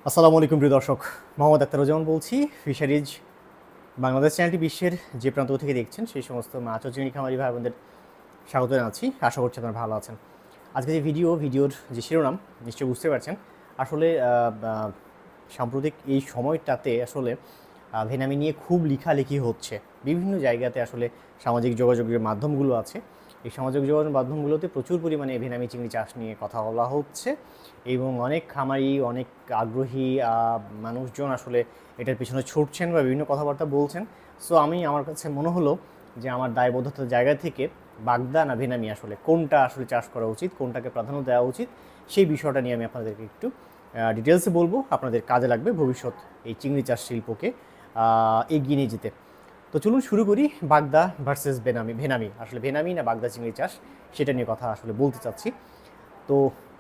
আসসালামু আলাইকুম প্রিয় দর্শক, মোহাম্মদ আখতারুজ্জামান বলছি। ফিশারিজ বাংলাদেশ চ্যানেলটি বিশ্বের যে প্রান্ত থেকে দেখছেন সেই সমস্ত মাছ ও চিংড়ি খামারি ভাই বোনদের স্বাগত জানাচ্ছি। আশা করছি আপনারা ভালো আছেন। আজকে যে ভিডিওর যে শিরোনাম নিশ্চয়ই বুঝতে পারছেন। আসলে সাম্প্রতিক এই সময়টাতে আসলে ভেনামি নিয়ে খুব লেখালেখি হচ্ছে বিভিন্ন জায়গাতে। আসলে সামাজিক যোগাযোগের মাধ্যমগুলো আছে, এই সামাজিক যোগাযোগ মাধ্যমগুলোতে প্রচুর পরিমাণে ভেনামি চিংড়ি চাষ নিয়ে কথা বলা হচ্ছে এবং অনেক খামারি, অনেক আগ্রহী মানুষজন আসলে এটার পিছনে ছুটছেন বা বিভিন্ন কথাবার্তা বলছেন। সো আমার কাছে মনে হলো যে আমার দায়বদ্ধতার জায়গা থেকে বাগদা না ভেনামি আসলে কোনটা আসলে চাষ করা উচিত, কোনটাকে প্রাধান্য দেওয়া উচিত, সেই বিষয়টা নিয়ে আমি আপনাদেরকে একটু ডিটেলসে বলবো। আপনাদের কাজে লাগবে ভবিষ্যৎ এই চিংড়ি চাষ শিল্পকে এগিয়ে নিয়ে যেতে। তো চলুন শুরু করি। বাগদা ভার্সেস ভেনামি, আসলে ভেনামি না বাগদা চিংড়ি চাষ, সেটা নিয়ে কথা আসলে বলতে চাচ্ছি। তো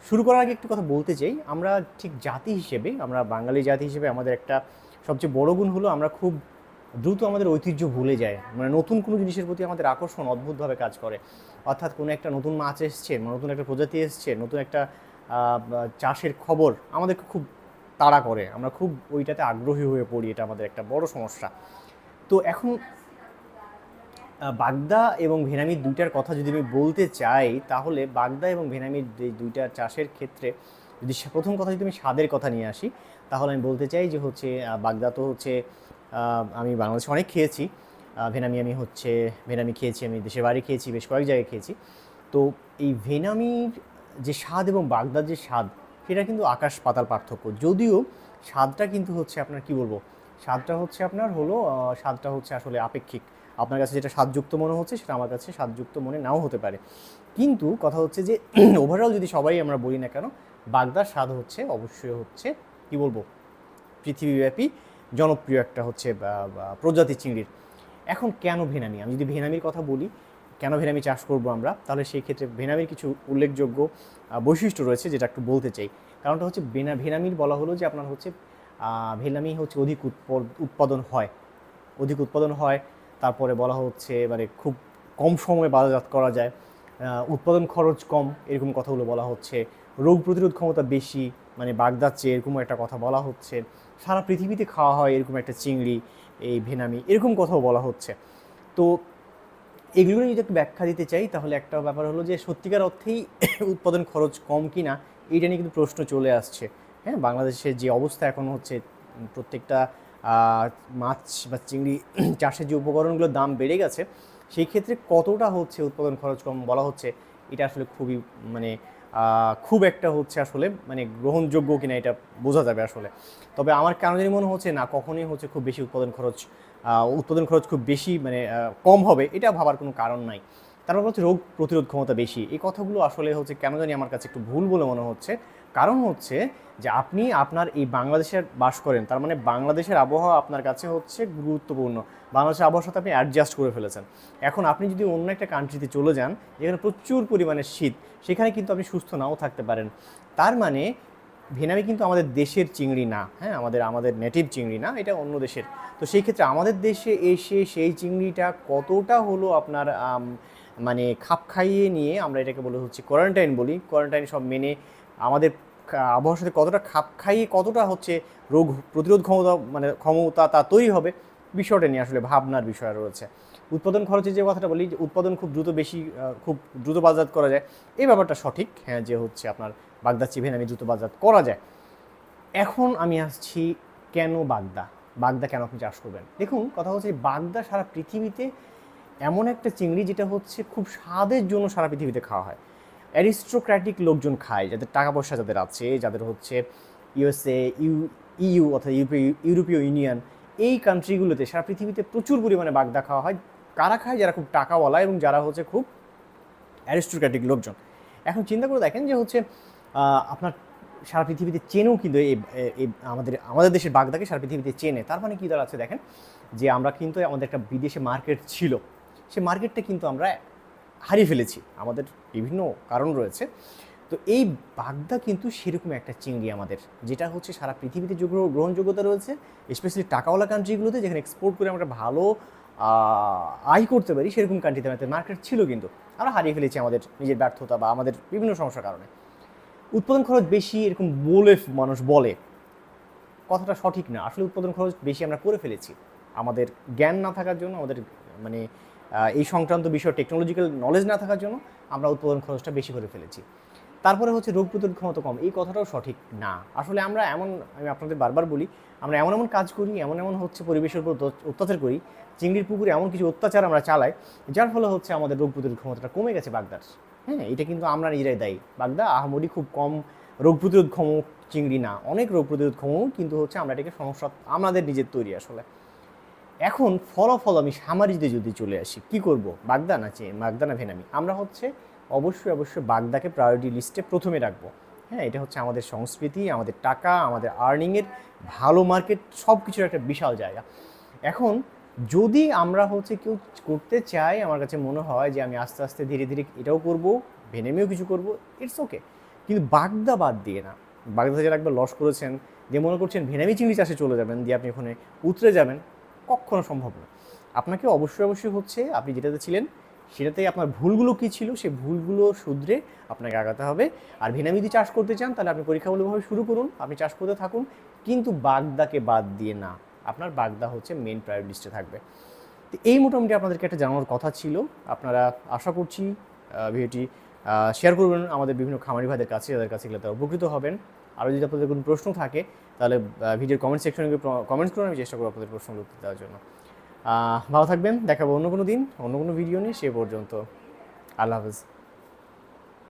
শুরু করার আগে একটু কথা বলতে চাই, আমরা ঠিক জাতি হিসেবে, আমরা বাঙালি জাতি হিসেবে আমাদের একটা সবচেয়ে বড় গুণ হলো আমরা খুব দ্রুত আমাদের ঐতিহ্য ভুলে যাই। মানে নতুন কোনো জিনিসের প্রতি আমাদের আকর্ষণ অদ্ভুতভাবে কাজ করে। অর্থাৎ কোনো একটা নতুন মাছ এসছে, নতুন একটা প্রজাতি এসছে, নতুন একটা চাষের খবর আমাদেরকে খুব তাড়া করে, আমরা খুব ওইটাতে আগ্রহী হয়ে পড়ি। এটা আমাদের একটা বড় সমস্যা। তো এখন বাগদা এবং ভেনামির দুইটার কথা যদি আমি বলতে চাই, তাহলে বাগদা এবং ভেনামির দুইটা চাষের ক্ষেত্রে যদি প্রথম কথা যদি আমি স্বাদের কথা নিয়ে আসি, তাহলে আমি বলতে চাই যে হচ্ছে বাগদা তো হচ্ছে আমি বাংলাদেশে অনেক খেয়েছি। ভেনামি খেয়েছি আমি দেশের বাড়ি খেয়েছি, বেশ কয়েক জায়গায় খেয়েছি। তো এই ভেনামির যে স্বাদ এবং বাগদার যে স্বাদ, সেটা কিন্তু আকাশ পাতাল পার্থক্য। যদিও স্বাদটা কিন্তু হচ্ছে আপনার কি বলবো, স্বাদটা হচ্ছে আসলে আপেক্ষিক। আপনার কাছে যেটা স্বাদযুক্ত মনে হচ্ছে সেটা আমার কাছে স্বাদযুক্ত মনে নাও হতে পারে। কিন্তু কথা হচ্ছে যে ওভারঅল যদি সবাই আমরা বলি না কেন, বাগদার স্বাদ হচ্ছে অবশ্যই হচ্ছে কি বলবো, পৃথিবীব্যাপী জনপ্রিয় একটা হচ্ছে প্রজাতি চিংড়ির। এখন কেন ভেনামি, আমি যদি ভেনামির কথা বলি, কেন ভেনামি চাষ করব আমরা, তাহলে সেই ক্ষেত্রে ভেনামির কিছু উল্লেখযোগ্য বৈশিষ্ট্য রয়েছে যেটা একটু বলতে চাই। কারণটা হচ্ছে ভেনামির বলা হলো যে আপনার হচ্ছে ভেনামি হচ্ছে অধিক উৎপাদন হয়। তারপরে বলা হচ্ছে মানে খুব কম সময়ে বাজারজাত করা যায়, উৎপাদন খরচ কম, এরকম কথাগুলো বলা হচ্ছে। রোগ প্রতিরোধ ক্ষমতা বেশি, মানে বাগদার চেয়ে, এরকম একটা কথা বলা হচ্ছে। সারা পৃথিবীতে খাওয়া হয় এরকম একটা চিংড়ি এই ভেনামি, এরকম কথাও বলা হচ্ছে। তো এগুলো যদি একটু ব্যাখ্যা দিতে চাই, তাহলে একটা ব্যাপার হলো যে সত্যিকার অর্থেই উৎপাদন খরচ কম কি না, এইটা নিয়ে কিন্তু প্রশ্ন চলে আসছে। হ্যাঁ, বাংলাদেশের যে অবস্থা এখন হচ্ছে, প্রত্যেকটা মাছ বা চিংড়ি চাষের যে উপকরণগুলোর দাম বেড়ে গেছে, সেই ক্ষেত্রে কতটা হচ্ছে উৎপাদন খরচ কম বলা হচ্ছে, এটা আসলে খুবই মানে খুব একটা হচ্ছে আসলে মানে গ্রহণযোগ্য কিনা এটা বোঝা যাবে আসলে। তবে আমার কেন জানি মনে হচ্ছে না, কখনোই হচ্ছে খুব বেশি উৎপাদন খরচ খুব বেশি মানে কম হবে, এটা ভাবার কোনো কারণ নাই। তারপর হচ্ছে রোগ প্রতিরোধ ক্ষমতা বেশি, এই কথাগুলো আসলে হচ্ছে কেন জানি আমার কাছে একটু ভুল বলে মনে হচ্ছে। কারণ হচ্ছে যে আপনি আপনার এই বাংলাদেশের বাস করেন, তার মানে বাংলাদেশের আবহাওয়া আপনার কাছে হচ্ছে গুরুত্বপূর্ণ। বাংলাদেশের আবহাওয়ার সাথে আপনি অ্যাডজাস্ট করে ফেলেছেন। এখন আপনি যদি অন্য একটা কান্ট্রিতে চলে যান যেখানে প্রচুর পরিমাণে শীত, সেখানে কিন্তু আপনি সুস্থ নাও থাকতে পারেন। তার মানে ভেনামি কিন্তু আমাদের দেশের চিংড়ি না, হ্যাঁ, আমাদের নেটিভ চিংড়ি না, এটা অন্য দেশের। তো সেই ক্ষেত্রে আমাদের দেশে এসে সেই চিংড়িটা কতটা হলো আপনার মানে খাপ খাইয়ে নিয়ে, আমরা এটাকে বলে হচ্ছে কোয়ারেন্টাইন সব মেনে আমাদের আবহাওয়ার সাথে কতটা খাপ খাইয়ে, কতটা হচ্ছে রোগ প্রতিরোধ ক্ষমতা তা তৈরি হবে, বিষয়টা নিয়ে আসলে ভাবনার বিষয় রয়েছে। উৎপাদন খরচের যে কথাটা বলি, যে উৎপাদন খুব দ্রুত বাজারজাত করা যায়, এই ব্যাপারটা সঠিক, হ্যাঁ, যে হচ্ছে আপনার বাগদা ভেনামি দ্রুত বাজারজাত করা যায়। এখন আমি আসছি কেন বাগদা কেন আপনি চাষ করবেন। দেখুন, কথা হচ্ছে বাগদা সারা পৃথিবীতে এমন একটা চিংড়ি যেটা হচ্ছে খুব স্বাদের জন্য সারা পৃথিবীতে খাওয়া হয়। অ্যারিস্টোক্র্যাটিক লোকজন খায়, যাদের টাকা পয়সা যাদের আছে, যাদের হচ্ছে ইউএসএ, ইউ অর্থাৎ ইউরোপীয় ইউনিয়ন, এই কান্ট্রিগুলোতে সারা পৃথিবীতে প্রচুর পরিমাণে বাগদা খাওয়া হয়। কারা খায়? যারা খুব টাকাওয়ালা এবং যারা হচ্ছে খুব অ্যারিস্টোক্র্যাটিক লোকজন। এখন চিন্তা করে দেখেন যে হচ্ছে আপনার সারা পৃথিবীতে চেনেও কিন্তু আমাদের দেশের বাগদাকে সারা পৃথিবীতে চেনে। তার মানে কী দাঁড়াচ্ছে দেখেন, যে আমরা কিন্তু আমাদের একটা বিদেশে মার্কেট ছিল, সেই মার্কেটটা কিন্তু আমরা হারিয়ে ফেলেছি, আমাদের বিভিন্ন কারণ রয়েছে। তো এই বাগদা কিন্তু সেরকম একটা চিংড়ি আমাদের, যেটা হচ্ছে সারা পৃথিবীতে গ্রহণযোগ্যতা রয়েছে, স্পেশালি টাকাওয়ালা কান্ট্রিগুলোতে, যেখানে এক্সপোর্ট করে আমরা ভালো আয় করতে পারি, সেরকম কান্ট্রিতে আমাদের মার্কেট ছিল, কিন্তু আমরা হারিয়ে ফেলেছি আমাদের নিজের ব্যর্থতা বা আমাদের বিভিন্ন সমস্যার কারণে। উৎপাদন খরচ বেশি এরকম বলে মানুষ বলে, কথাটা সঠিক না। আসলে উৎপাদন খরচ বেশি আমরা করে ফেলেছি আমাদের জ্ঞান না থাকার জন্য, আমাদের মানে এই সংক্রান্ত বিষয় টেকনোলজিক্যাল নলেজ না থাকার জন্য আমরা উৎপাদন খরচটা বেশি করে ফেলেছি। তারপরে হচ্ছে রোগ প্রতিরোধ ক্ষমতা কম, এই কথাটাও সঠিক না। আসলে আমরা এমন, আমি আপনাদের বারবার বলি, আমরা এমন এমন কাজ করি, এমন এমন হচ্ছে পরিবেশের উপর অত্যাচার করি, চিংড়ির পুকুরে এমন কিছু অত্যাচার আমরা চালাই, যার ফলে হচ্ছে আমাদের রোগ প্রতিরোধ ক্ষমতাটা কমে গেছে বাগদার। হ্যাঁ, এটা কিন্তু আমরা নিজেরাই দায়ী। বাগদা আহামরি খুব কম রোগ প্রতিরোধ ক্ষম চিংড়ি না, অনেক রোগ প্রতিরোধ ক্ষম, কিন্তু হচ্ছে আমরা এটাকে সমস্যা আমাদের নিজের তৈরি আসলে। এখন ফলাফল আমি সামারিতে যদি চলে আসি, কি করব, বাগদা না ভেনামি? আমরা হচ্ছে অবশ্যই বাগদাকে প্রায়োরিটি লিস্টে প্রথমে রাখবো। হ্যাঁ, এটা হচ্ছে আমাদের সংস্কৃতি, আমাদের টাকা, আমাদের আর্নিংয়ের ভালো মার্কেট, সব কিছুর একটা বিশাল জায়গা। এখন যদি আমরা হচ্ছে কেউ করতে চাই, আমার কাছে মনে হয় যে আমি আস্তে আস্তে ধীরে ধীরে এটাও করব, ভেনামিও কিছু করব, ইটস ওকে, কিন্তু বাগদা বাদ দিয়ে না। বাগদা যারা একবার লস করেছেন, যে মনে করছেন ভেনামি চিংড়ি চাষে চলে যাবেন, দিয়ে আপনি ওখানে উতরে যাবেন, কখনো সম্ভব না। আপনাকে অবশ্যই হচ্ছে আপনি যেটাতে ছিলেন সেটাতেই আপনার ভুলগুলো কী ছিল, সেই ভুলগুলো শুধরে আপনাকে আগাতে হবে। আর ভেনামি যদি চাষ করতে চান, তাহলে আপনি পরীক্ষামূলকভাবে শুরু করুন, আপনি চাষ করতে থাকুন, কিন্তু বাগদাকে বাদ দিয়ে না। আপনার বাগদা হচ্ছে মেন প্রায়োরিটি লিস্টে থাকবে। তো এই মোটামুটি আপনাদেরকে একটা জানানোর কথা ছিল। আপনারা আশা করছি ভিডিওটি শেয়ার করবেন আমাদের বিভিন্ন খামারি ভাইদের কাছে, যাদের কাছে গেলে তারা উপকৃত হবেন। আরও যদি আপনাদের কোনো প্রশ্ন থাকে, তাহলে ভিডিওর কমেন্ট সেকশনে কমেন্টস করুন, আমি চেষ্টা করবো আপনাদের প্রশ্নগুলো উত্তর দেওয়ার জন্য। ভালো থাকবেন, দেখাবো অন্য কোনো দিন অন্য কোনো ভিডিও নিয়ে। সে পর্যন্ত আল্লাহ হাফেজ।